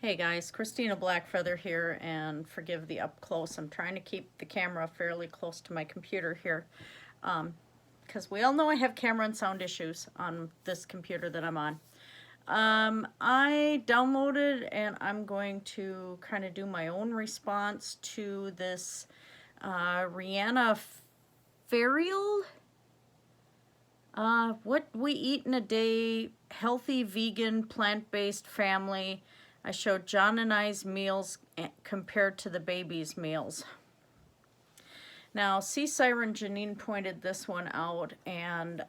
Hey guys, Christina Blackfeather here, and forgive the up close. I'm trying to keep the camera fairly close to my computer here, because we all know I have camera and sound issues on this computer that I'm on. I downloaded and I'm going to kind of do my own response to this Rihanna Férial. What we eat in a day, healthy, vegan, plant-based family. I showed John and I's meals compared to the baby's meals. Now, Sea Siren Janine pointed this one out, and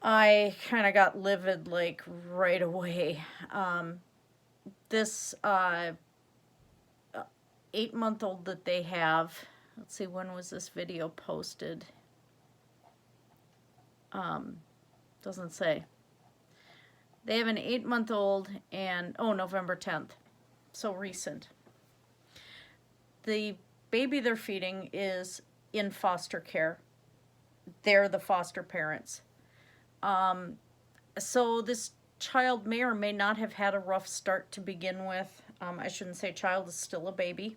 I kind of got livid like right away. This 8-month-old that they have, let's see, when was this video posted? Doesn't say. They have an 8-month-old and, oh, November 10th, so recent. The baby they're feeding is in foster care. They're the foster parents. So this child may or may not have had a rough start to begin with. I shouldn't say child, is still a baby.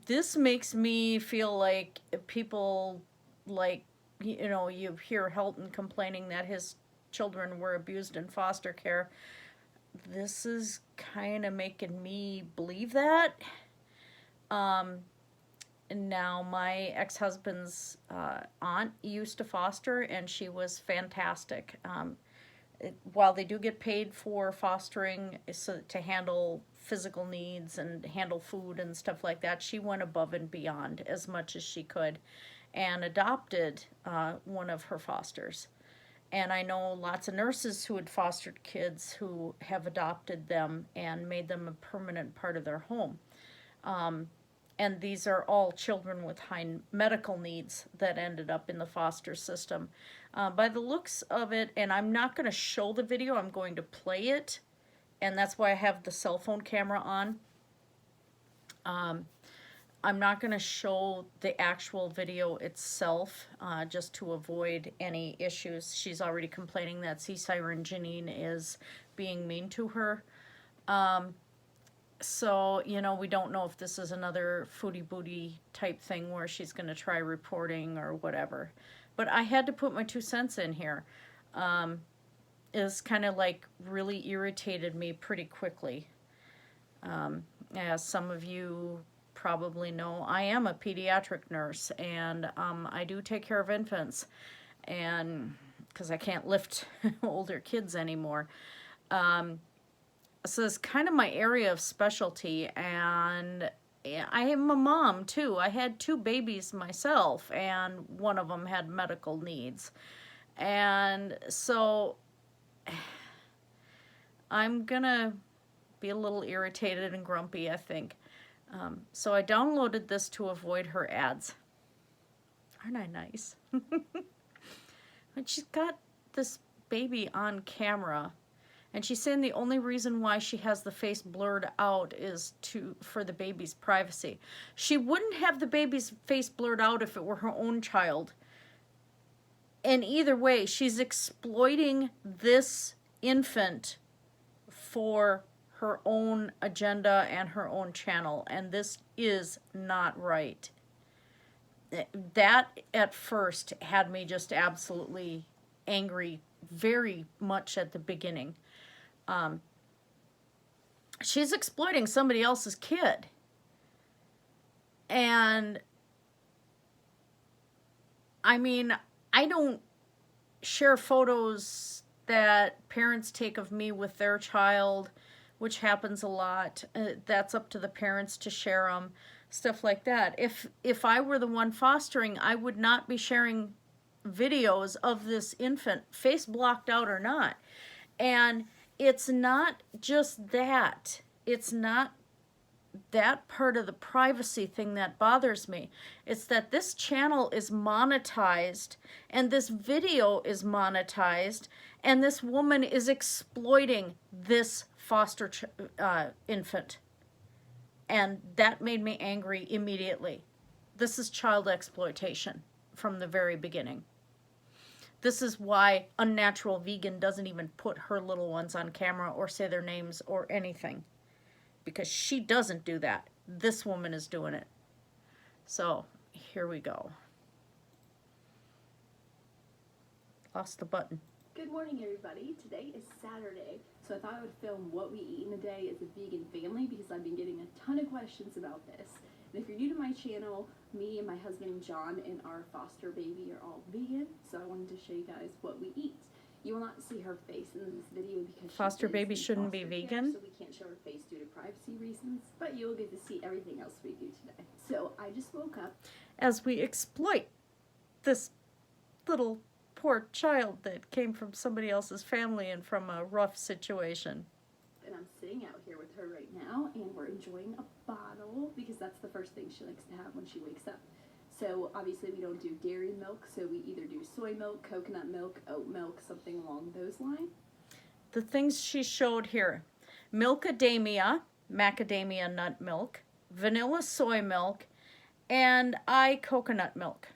This makes me feel like people like, you know, you hear Helton complaining that his children were abused in foster care. This is kind of making me believe that. Now, my ex-husband's aunt used to foster, and she was fantastic. While they do get paid for fostering so to handle physical needs and handle food and stuff like that, she went above and beyond as much as she could and adopted one of her fosters. And I know lots of nurses who had fostered kids who have adopted them and made them a permanent part of their home. And these are all children with high medical needs that ended up in the foster system. By the looks of it, and I'm not going to show the video, I'm going to play it, and that's why I have the cell phone camera on. I'm not going to show the actual video itself, just to avoid any issues. She's already complaining that Sea Siren Janine is being mean to her. So, you know, we don't know if this is another foodie booty type thing where she's going to try reporting or whatever. But I had to put my 2 cents in here. It's kind of like really irritated me pretty quickly. As some of you probably know, I am a pediatric nurse, and I do take care of infants, and because I can't lift older kids anymore. So it's kind of my area of specialty, and I am a mom too. I had 2 babies myself, and one of them had medical needs. And so I'm gonna be a little irritated and grumpy, I think. So I downloaded this to avoid her ads. Aren't I nice? And she's got this baby on camera, and she's saying the only reason why she has the face blurred out is for the baby's privacy. She wouldn't have the baby's face blurred out if it were her own child. And either way, she's exploiting this infant for her own agenda and her own channel, and this is not right. That at first had me just absolutely angry, very much at the beginning. She's exploiting somebody else's kid, and I mean, I don't share photos that parents take of me with their child, which happens a lot. That's up to the parents to share them, stuff like that. If I were the one fostering, I would not be sharing videos of this infant, face blocked out or not. And it's not just that. It's not that part of the privacy thing that bothers me. It's that this channel is monetized, and this video is monetized, and this woman is exploiting this foster infant. And that made me angry immediately. This is child exploitation from the very beginning. This is why Unnatural Vegan doesn't even put her little ones on camera or say their names or anything. Because she doesn't do that. This woman is doing it. So, here we go. Lost the button. Good morning, everybody. Today is Saturday, so I thought I would film what we eat in a day as a vegan family because I've been getting a ton of questions about this. And if you're new to my channel, me and my husband John and our foster baby are all vegan, so I wanted to show you guys what we eat. You will not see her face in this video because foster baby shouldn't be vegan, so we can't show her face due to privacy reasons, but you will get to see everything else we do today. So I just woke up as we exploit this little poor child that came from somebody else's family and from a rough situation. And I'm sitting out here with her right now, and we're enjoying a bottle because that's the first thing she likes to have when she wakes up. So obviously we don't do dairy milk, so we either do soy milk, coconut milk, oat milk, something along those lines. The things she showed here: milkadamia, macadamia nut milk, vanilla soy milk, and coconut milk.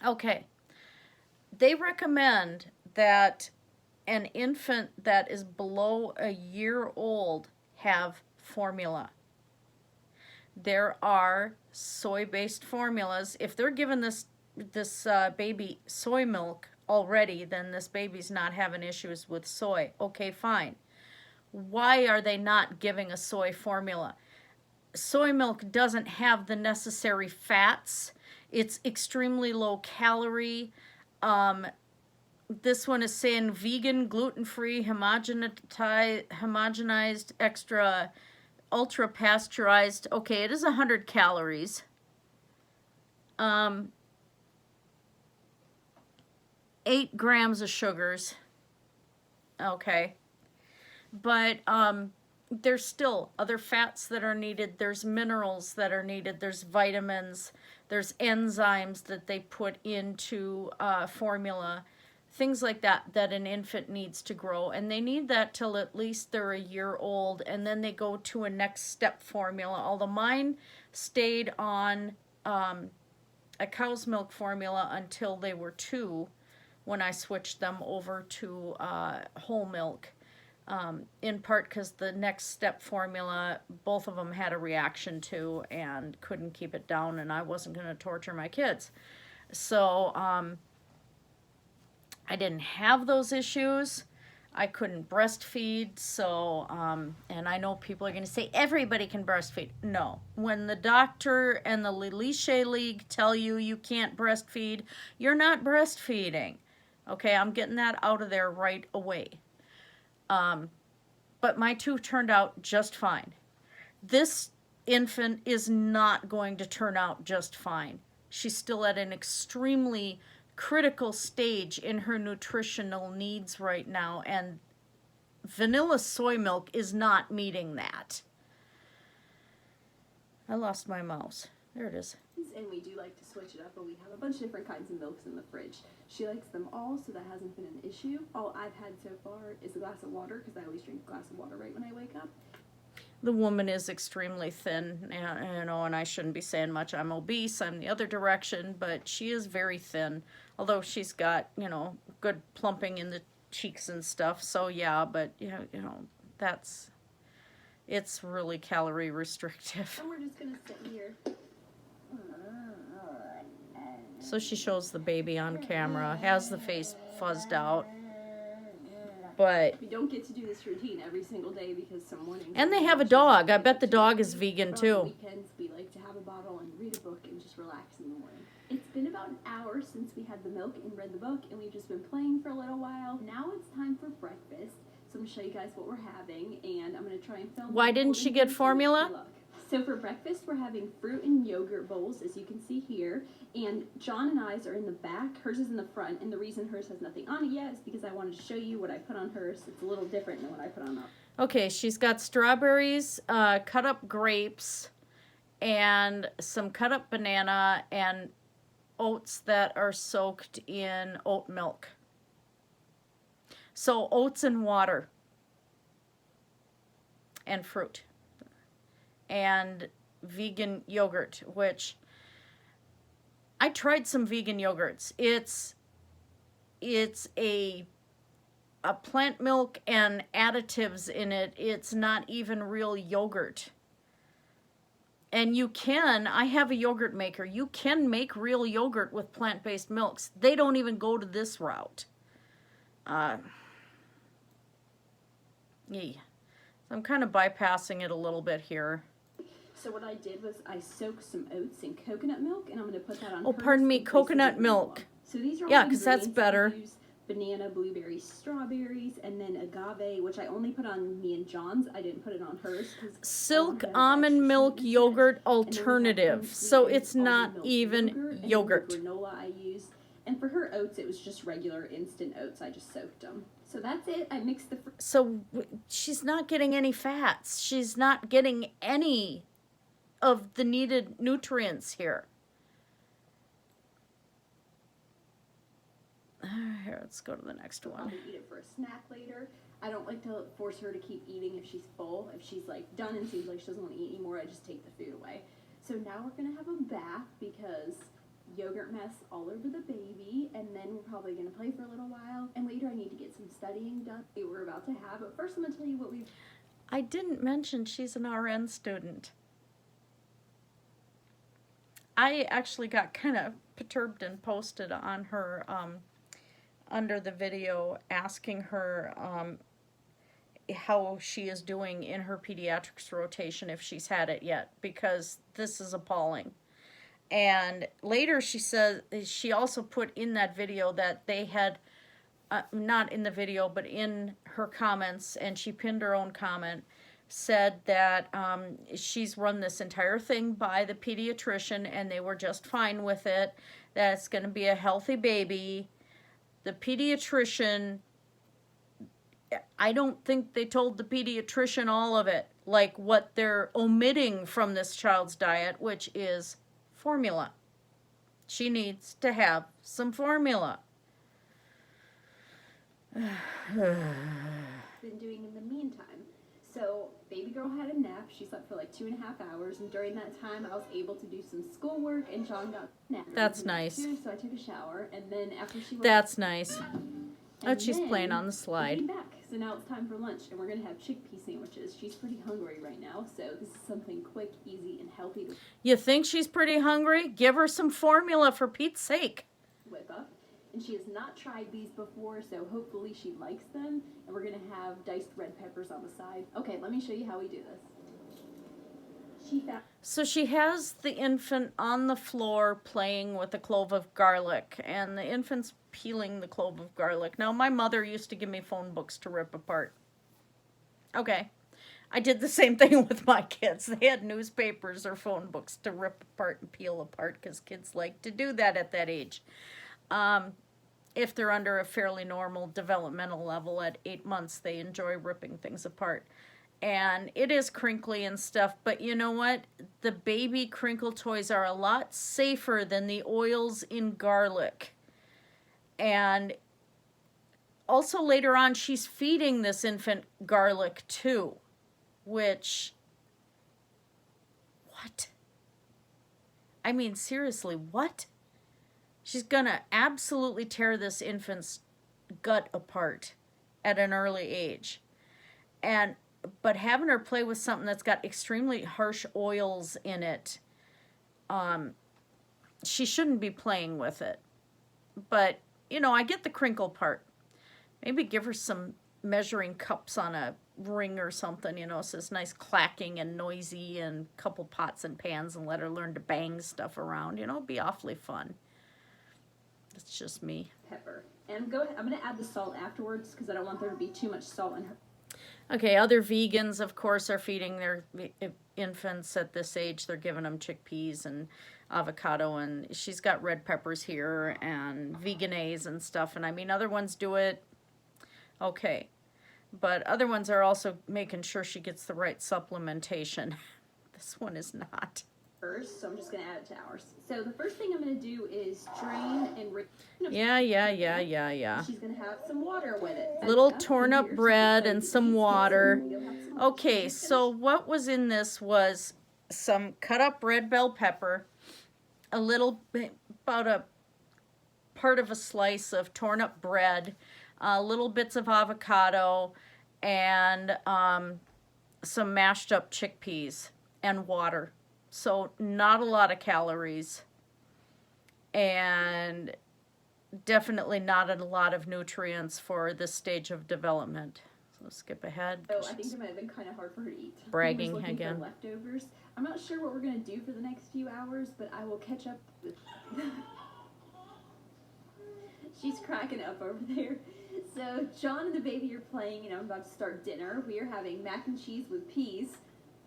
Okay. They recommend that an infant that is below a year old have formula. There are soy-based formulas. If they're giving this baby soy milk already, then this baby's not having issues with soy. Okay, fine. Why are they not giving a soy formula? Soy milk doesn't have the necessary fats. It's extremely low calorie. This one is saying vegan, gluten-free, homogenized, extra, ultra pasteurized. Okay, it is 100 calories. 8 grams of sugars. Okay. But there's still other fats that are needed. There's minerals that are needed. There's vitamins. There's enzymes that they put into formula. Things like that an infant needs to grow. And they need that till at least they're a year old. And then they go to a next step formula. Although mine stayed on a cow's milk formula until they were 2 when I switched them over to whole milk. In part because the next step formula, both of them had a reaction to and couldn't keep it down, and I wasn't going to torture my kids. So I didn't have those issues. I couldn't breastfeed, so, and I know people are going to say, everybody can breastfeed. No. When the doctor and the Leash League tell you you can't breastfeed, you're not breastfeeding. Okay, I'm getting that out of there right away. But my 2 turned out just fine. This infant is not going to turn out just fine. She's still at an extremely critical stage in her nutritional needs right now, and vanilla soy milk is not meeting that. I lost my mouse. There it is. And we do like to switch it up, but we have a bunch of different kinds of milks in the fridge. She likes them all, so that hasn't been an issue. All I've had so far is a glass of water, because I always drink a glass of water right when I wake up. The woman is extremely thin, you know, and I shouldn't be saying much. I'm obese. I'm the other direction, but she is very thin. Although she's got, you know, good plumping in the cheeks and stuff. So yeah, but you know, it's really calorie restrictive. And we're just gonna sit here. So she shows the baby on camera, has the face fuzzed out. But we don't get to do this routine every single day because some mornings. And they have a dog. I bet the dog is vegan too. On weekends, we like to have a bottle and read a book and just relax in the morning. It's been about an hour since we had the milk and read the book, and we've just been playing for a little while. Now it's time for breakfast. So I'm going to show you guys what we're having, and I'm going to try and film. Why didn't she get formula? So for breakfast, we're having fruit and yogurt bowls, as you can see here. And John and I's are in the back. Hers is in the front. And the reason hers has nothing on it yet is because I wanted to show you what I put on hers. It's a little different than what I put on up. Okay, she's got strawberries, cut up grapes, and some cut up banana, and oats that are soaked in oat milk. So oats and water. And fruit. And vegan yogurt, which I tried some vegan yogurts. It's it's a plant milk and additives in it. It's not even real yogurt. And you can, I have a yogurt maker. You can make real yogurt with plant-based milks. They don't even go to this route. Yeah. So I'm kind of bypassing it a little bit here. So what I did was I soaked some oats in coconut milk, and I'm going to put that on. Oh, pardon me, coconut milk. So these are yeah, all because that's better. Banana, blueberries, strawberries, and then agave, which I only put on me and John's. I didn't put it on hers. Silk almond milk yogurt alternative. So it's not even yogurt. Granola I used. And for her oats, it was just regular instant oats. I just soaked them. So that's it. I mixed the... So she's not getting any fats. She's not getting any of the needed nutrients here. Here, let's go to the next one. Probably eat it for a snack later. I don't like to force her to keep eating if she's full. If she's like done and seems like she doesn't want to eat anymore, I just take the food away. So now we're gonna have a bath because yogurt mess all over the baby, and then we're probably gonna play for a little while. And later I need to get some studying done that we're about to have. But first I'm gonna tell you what we've... I didn't mention she's an RN student. I actually got kind of perturbed and posted on her under the video asking her how she is doing in her pediatrics rotation, if she's had it yet, because this is appalling. And later she said, she also put in that video that they had, not in the video, but in her comments, and she pinned her own comment, said that she's run this entire thing by the pediatrician and they were just fine with it, that it's going to be a healthy baby. The pediatrician, I don't think they told the pediatrician all of it, like what they're omitting from this child's diet, which is formula. She needs to have some formula. Been doing in the meantime. So baby girl had a nap. She slept for like 2.5 hours, and during that time I was able to do some schoolwork, and John got napped. That's nice. Too, so I took a shower, and then after she went, that's nice. Oh, she's playing on the slide. We came back. So now it's time for lunch, and we're gonna have chickpea sandwiches. She's pretty hungry right now, so this is something quick, easy, and healthy to You think she's pretty hungry? Give her some formula, for Pete's sake. whip up. And she has not tried these before, so hopefully she likes them. And we're gonna have diced red peppers on the side. Okay, let me show you how we do this. So she has the infant on the floor playing with a clove of garlic, and the infant's peeling the clove of garlic. Now, my mother used to give me phone books to rip apart. Okay. I did the same thing with my kids. They had newspapers or phone books to rip apart and peel apart because kids like to do that at that age. If they're under a fairly normal developmental level at 8 months, they enjoy ripping things apart. And it is crinkly and stuff, but you know what? The baby crinkle toys are a lot safer than the oils in garlic. And also later on, she's feeding this infant garlic too, which, what? I mean, seriously, what? She's gonna absolutely tear this infant's gut apart at an early age. But having her play with something that's got extremely harsh oils in it, she shouldn't be playing with it. But, you know, I get the crinkle part. Maybe give her some measuring cups on a ring or something, you know, so it's nice clacking and noisy, and a couple pots and pans, and let her learn to bang stuff around. You know, it'd be awfully fun. It's just me. Pepper. And I'm going to add the salt afterwards because I don't want there to be too much salt in her. Okay, other vegans, of course, are feeding their infants at this age. They're giving them chickpeas and avocado, and she's got red peppers here and veganese and stuff. And I mean, other ones do it okay, but other ones are also making sure she gets the right supplementation. This one is not. First, so I'm just going to add it to ours. So the first thing I'm going to do is drain and... Yeah. She's going to have some water with it. Little torn up bread and some water. Okay, so what was in this was some cut up red bell pepper, a little bit, about a part of a slice of torn up bread, little bits of avocado, and some mashed up chickpeas and water. So not a lot of calories, and definitely not a lot of nutrients for this stage of development. So skip ahead. So I think it might have been kind of hard for her to eat. Bragging looking again. For leftovers. I'm not sure what we're gonna do for the next few hours, but I will catch up with. She's cracking up over there. So John and the baby are playing, and I'm about to start dinner. We are having mac and cheese with peas.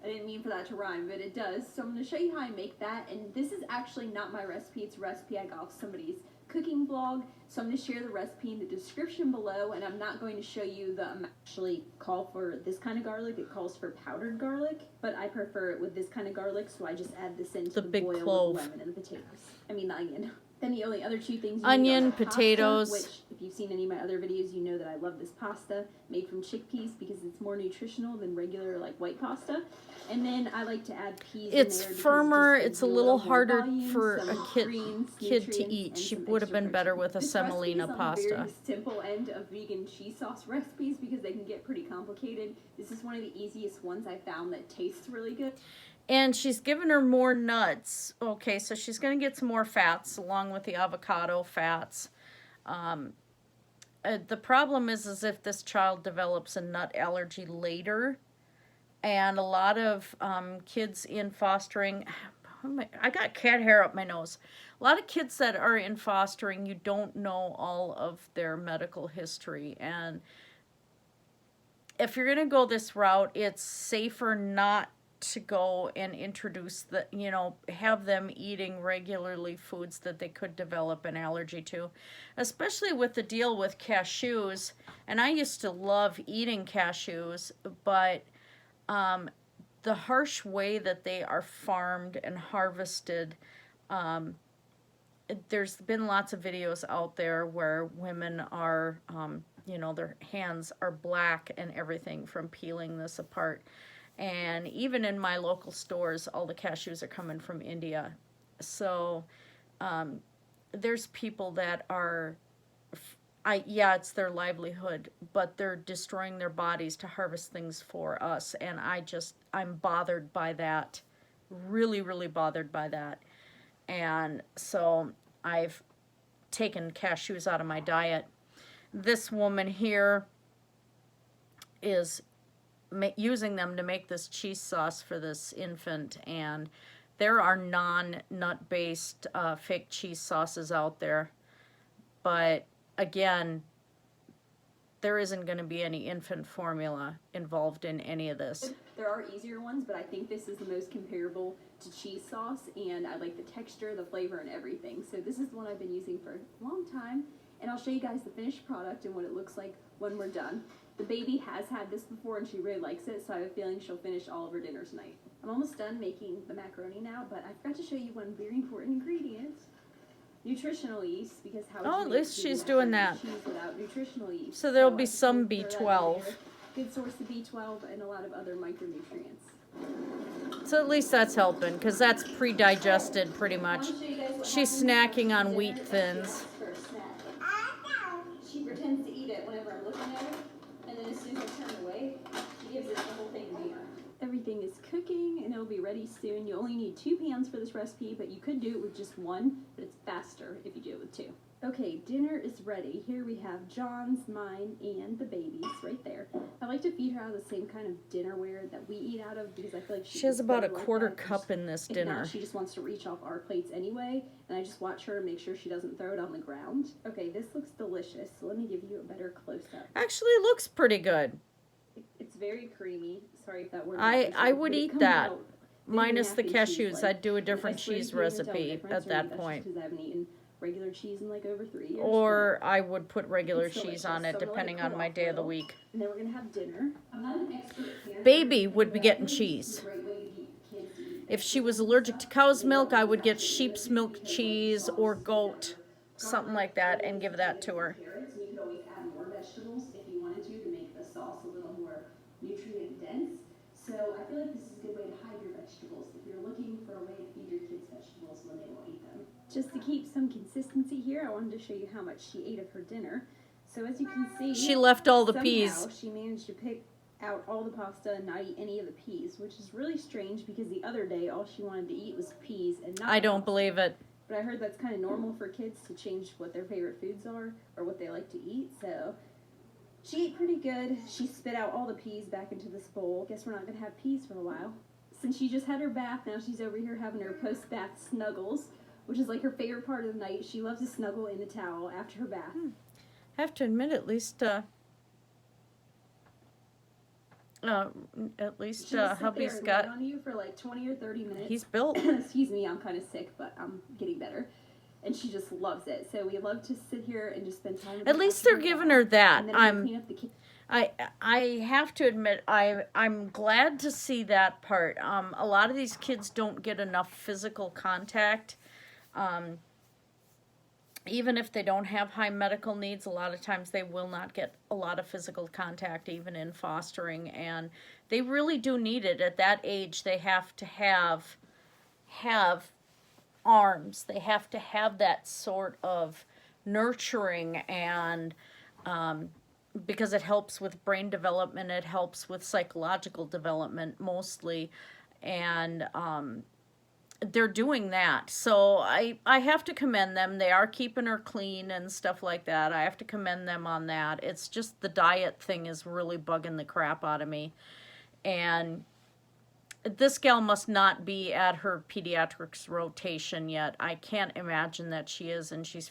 I didn't mean for that to rhyme, but it does. So I'm going to show you how I make that. And this is actually not my recipe. It's a recipe I got off somebody's cooking blog. So I'm going to share the recipe in the description below. And I'm not going to show you the actually call for this kind of garlic. It calls for powdered garlic, but I prefer it with this kind of garlic. So I just add this into the big boil clove. with lemon and the potatoes. I mean the onion. Then the only other two things you onion, need are potatoes. pasta, which if you've seen any of my other videos, you know that I love this pasta made from chickpeas because it's more nutritional than regular like white pasta. And then I like to add peas. It's in there firmer. it It's a more little harder volume, for a kid greens, to eat. and She some would have extra been better protein. with a This semolina recipe is pasta. on the very simple end of vegan cheese sauce recipes because they can get pretty complicated. This is one of the easiest ones I found that tastes really good. And she's given her more nuts. Okay, so she's going to get some more fats along with the avocado fats. The problem is if this child develops a nut allergy later, and a lot of kids in fostering, I got cat hair up my nose. A lot of kids that are in fostering, you don't know all of their medical history. And if you're going to go this route, it's safer not to go and introduce have them eating regularly foods that they could develop an allergy to, especially with the deal with cashews. And I used to love eating cashews, but the harsh way that they are farmed and harvested, there's been lots of videos out there where women are, their hands are black and everything from peeling this apart. And even in my local stores, all the cashews are coming from India. So there's people that are, it's their livelihood, but they're destroying their bodies to harvest things for us. And I'm bothered by that, really, really bothered by that. And so I've taken cashews out of my diet. This woman here is using them to make this cheese sauce for this infant, and there are non-nut based fake cheese sauces out there, but again, there isn't going to be any infant formula involved in any of this. There are easier ones, but I think this is the most comparable to cheese sauce, and I like the texture, the flavor, and everything. So this is the one I've been using for a long time, and I'll show you guys the finished product and what it looks like when we're done. The baby has had this before and she really likes it, so I have a feeling she'll finish all of her dinner tonight. I'm almost done making the macaroni now, but I forgot to show you one very important ingredient. Nutritional yeast, because how at least she's doing that. Cheese without nutritional yeast. So there'll be I some throw that in B12. there. Good source of B12 and a lot of other micronutrients. So at least that's helping, because that's pre-digested pretty much. She's snacking on wheat thins. She pretends to eat it whenever I'm looking at her, and then as soon as I turn away, she gives it the whole thing to me. Everything is cooking, and it'll be ready soon. You only need 2 pans for this recipe, but you could do it with just 1, but it's faster if you do it with 2. Okay, dinner is ready. Here we have John's, mine, and the baby's right there. I like to feed her out of the same kind of dinnerware that we eat out of because I feel like She has about a better like quarter that. cup in this If dinner. not, she just wants to reach off our plates anyway, and I just watch her and make sure she doesn't throw it on the ground. Okay, this looks delicious, so let me give you a better close-up. Actually, it looks pretty good. It's very creamy. Sorry if that word. I would eat that. Minus the Minus cashews. I'd do a different cheese recipe at that point. Because I haven't eaten regular cheese in like over 3 years. Or I would put regular It's delicious. cheese on it, So I'm gonna let depending it on cool my off a day of the little. week. And then we're gonna have dinner. I'm not an expert here. Baby would be getting cheese. If she was allergic to cow's milk, I would get sheep's milk cheese or goat, something like that, and give that to her. Carrots, and you could always add more vegetables if you wanted to make the sauce a little more nutrient dense. So I feel like this is a good way to hide your vegetables if you're looking for a way to feed your kids vegetables when they won't eat them. Just to keep some consistency here, I wanted to show you how much she ate of her dinner. So as you can see, She left all the somehow peas. she managed to pick out all the pasta and not eat any of the peas, which is really strange because the other day all she wanted to eat was peas and not I don't pasta. believe it. But I heard that's kind of normal for kids to change what their favorite foods are or what they like to eat. So she ate pretty good. She spit out all the peas back into this bowl. Guess we're not going to have peas for a while. Since she just had her bath, now she's over here having her post-bath snuggles, which is like her favorite part of the night. She loves to snuggle in the towel after her bath. I have to admit, at least She'll just sit there hubby's and got. wait on you for like 20 or 30 minutes. He's built. Excuse me, I'm kind of sick, but I'm getting better. And she just loves it. So we love to sit here and just spend time with her. At least they're giving her that. And then we clean up the kitchen. I have to admit, I'm glad to see that part. A lot of these kids don't get enough physical contact. Even if they don't have high medical needs, a lot of times they will not get a lot of physical contact even in fostering, and they really do need it. At that age, they have to have arms. They have to have that sort of nurturing, and because it helps with brain development, it helps with psychological development mostly, and they're doing that. So I have to commend them. They are keeping her clean and stuff like that. I have to commend them on that. It's just the diet thing is really bugging the crap out of me. And this gal must not be at her pediatrics rotation yet. I can't imagine that she is, and she's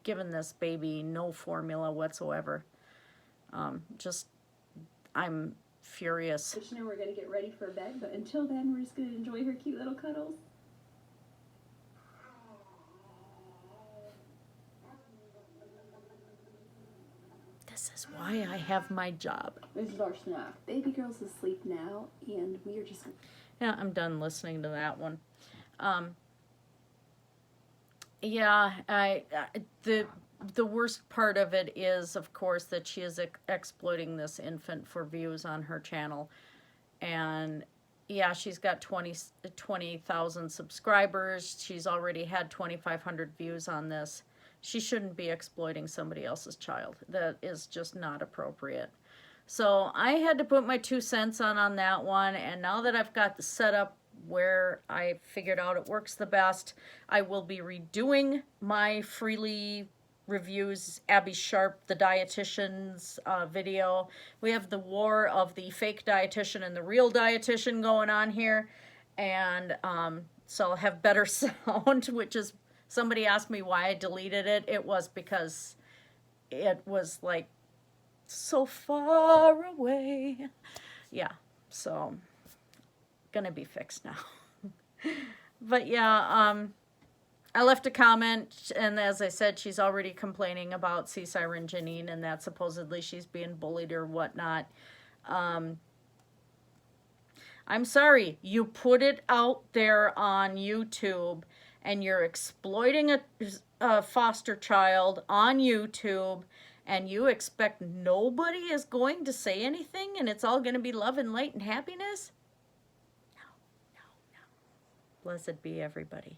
giving this baby no formula whatsoever. I'm furious. But you know we're going to get ready for bed, but until then we're just going to enjoy her cute little cuddles. This is why I have my job. This is our snack. Baby girl's asleep now, and we are just... Yeah, I'm done listening to that one. Yeah, the worst part of it is, of course, that she is exploiting this infant for views on her channel. And yeah, she's got 20,000 subscribers. She's already had 2,500 views on this. She shouldn't be exploiting somebody else's child. That is just not appropriate. So I had to put my 2 cents on that one. And now that I've got the setup where I figured out it works the best, I will be redoing my Freely reviews Abby Sharp, the dietitian's video. We have the war of the fake dietitian and the real dietitian going on here. And so I'll have better sound, which is, somebody asked me why I deleted it. It was because it was like so far away. Yeah, so gonna be fixed now. But yeah, I left a comment, and as I said, she's already complaining about Sea Siren Janine, and that supposedly she's being bullied or whatnot. I'm sorry, you put it out there on YouTube, and you're exploiting a foster child on YouTube, and you expect nobody is going to say anything, and it's all going to be love and light and happiness? No, no, no. Blessed be everybody.